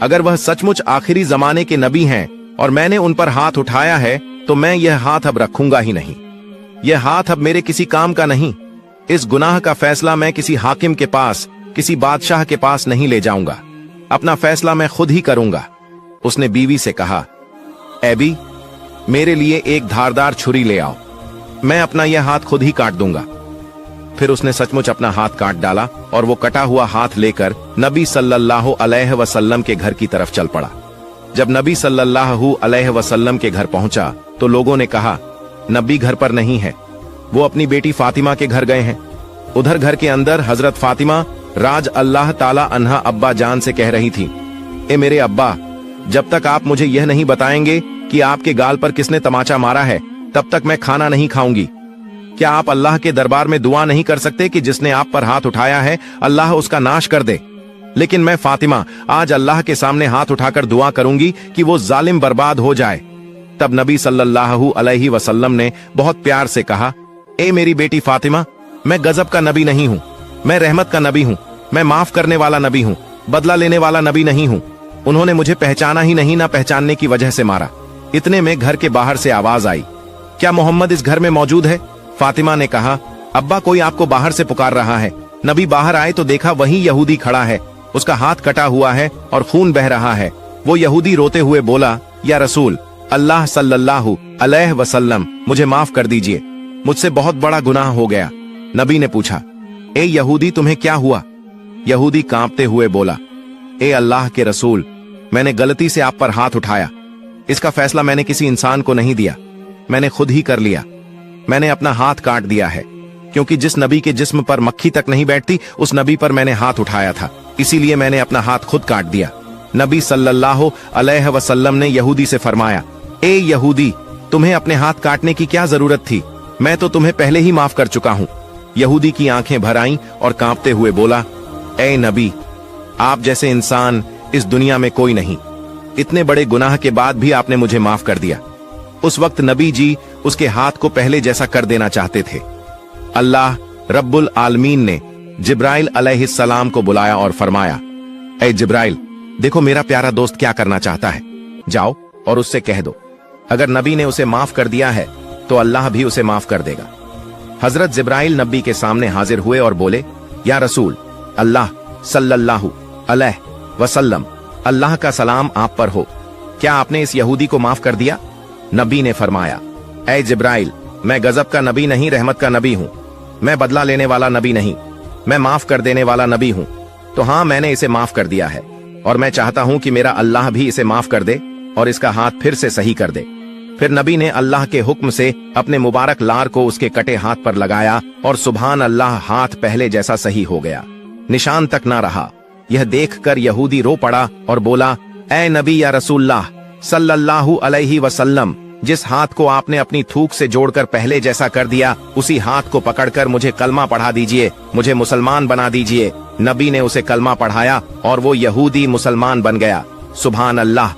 अगर वह सचमुच आखिरी जमाने के नबी हैं और मैंने उन पर हाथ उठाया है तो मैं यह हाथ अब रखूंगा ही नहीं। यह हाथ अब मेरे किसी काम का नहीं। इस गुनाह का फैसला मैं किसी हाकिम के पास, किसी बादशाह के पास नहीं ले जाऊंगा, अपना फैसला मैं खुद ही करूंगा। उसने बीवी से कहा, एबी, मेरे लिए एक धारदार छुरी ले आओ, मैं अपना यह हाथ खुद ही काट दूंगा। फिर उसने सचमुच अपना हाथ काट डाला और वो कटा हुआ हाथ लेकर नबी सल्लल्लाहु अलैहि वसल्लम के घर की तरफ चल पड़ा। जब नबी सल्लल्लाहु अलैहि वसल्लम के घर पहुंचा तो लोगों ने कहा, नबी घर पर नहीं है, वो अपनी बेटी फातिमा के घर गए हैं। उधर घर के अंदर हजरत फातिमा राज अल्लाह ताला अन्हा अब्बा जान से कह रही थी, ए मेरे अब्बा, जब तक आप मुझे यह नहीं बताएंगे कि आपके गाल पर किसने तमाचा मारा है तब तक मैं खाना नहीं खाऊंगी। क्या आप अल्लाह के दरबार में दुआ नहीं कर सकते कि जिसने आप पर हाथ उठाया है अल्लाह उसका नाश कर दे? लेकिन मैं फातिमा आज अल्लाह के सामने हाथ उठाकर दुआ करूंगी कि वो जालिम बर्बाद हो जाए। तब नबी सल्लल्लाहु अलैहि वसल्लम ने बहुत प्यार से कहा, ए मेरी बेटी फातिमा, मैं गजब का नबी नहीं हूं, मैं रहमत का नबी हूं, मैं माफ करने वाला नबी हूं, बदला लेने वाला नबी नहीं हूं। उन्होंने मुझे पहचाना ही नहीं, ना पहचानने की वजह से मारा। इतने में घर के बाहर से आवाज आई, क्या मोहम्मद इस घर में मौजूद है? फातिमा ने कहा, अब्बा, कोई आपको बाहर से पुकार रहा है। नबी बाहर आए तो देखा वहीं यहूदी खड़ा है, उसका हाथ कटा हुआ है और खून बह रहा है। वो यहूदी रोते हुए बोला, या रसूल अल्लाह सल्लल्लाहु अलैहि वसल्लम, मुझे माफ कर दीजिए, मुझसे बहुत बड़ा गुनाह हो गया। नबी ने पूछा, ए यहूदी, तुम्हें क्या हुआ? यहूदी कांपते हुए बोला, ए अल्लाह के रसूल, मैंने गलती से आप पर हाथ उठाया, इसका फैसला मैंने किसी इंसान को नहीं दिया, मैंने खुद ही कर लिया। मैंने अपना हाथ काट दिया है क्योंकि जिस नबी के जिस्म पर मक्खी तक नहीं बैठती उस नबी पर मैंने हाथ उठाया था, इसीलिए मैंने अपना हाथ खुद काट दिया। नबी सल्लल्लाहु अलैहि वसल्लम ने यहूदी से फरमाया, ए यहूदी, तुम्हें अपने हाथ काटने की क्या जरूरत थी? मैं तो तुम्हें पहले ही माफ कर चुका हूं। यहूदी की आंखें भर आईं और कांपते हुए बोला, ए नबी, आप जैसे इंसान इस दुनिया में कोई नहीं, इतने बड़े गुनाह के बाद भी आपने मुझे माफ कर दिया। उस वक्त नबी जी उसके हाथ को पहले जैसा कर देना चाहते थे। अल्लाह रब्बुल आलमीन ने जिब्राइल अलैहिस्सलाम को बुलाया और फरमाया, ऐ जिब्राइल, देखो मेरा प्यारा दोस्त क्या करना चाहता है, जाओ और उससे कह दो अगर नबी ने उसे माफ कर दिया है तो अल्लाह भी उसे माफ कर देगा। हजरत जिब्राइल नबी के सामने हाजिर हुए और बोले, या रसूल अल्लाह सल्लल्लाहु अलैहि वसल्लम, अल्लाह का सलाम आप पर हो, क्या आपने इस यहूदी को माफ कर दिया? नबी ने फरमाया, ऐ जिब्राइल, मैं गजब का नबी नहीं, रहमत का नबी हूं। मैं बदला लेने वाला नबी नहीं, मैं माफ कर देने वाला नबी हूं। तो हाँ, मैंने इसे माफ कर दिया है और मैं चाहता हूं कि मेरा अल्लाह भी इसे माफ कर दे और इसका हाथ फिर से सही कर दे। फिर नबी ने अल्लाह के हुक्म से अपने मुबारक लार को उसके कटे हाथ पर लगाया और सुभान अल्लाह, हाथ पहले जैसा सही हो गया, निशान तक ना रहा। यह देखकर यहूदी रो पड़ा और बोला, ऐ नबी या रसूलल्लाह सल्लल्लाहु अलैहि वसल्लम, जिस हाथ को आपने अपनी थूक से जोड़कर पहले जैसा कर दिया, उसी हाथ को पकड़कर मुझे कलमा पढ़ा दीजिए, मुझे मुसलमान बना दीजिए। नबी ने उसे कलमा पढ़ाया और वो यहूदी मुसलमान बन गया। सुभान अल्लाह।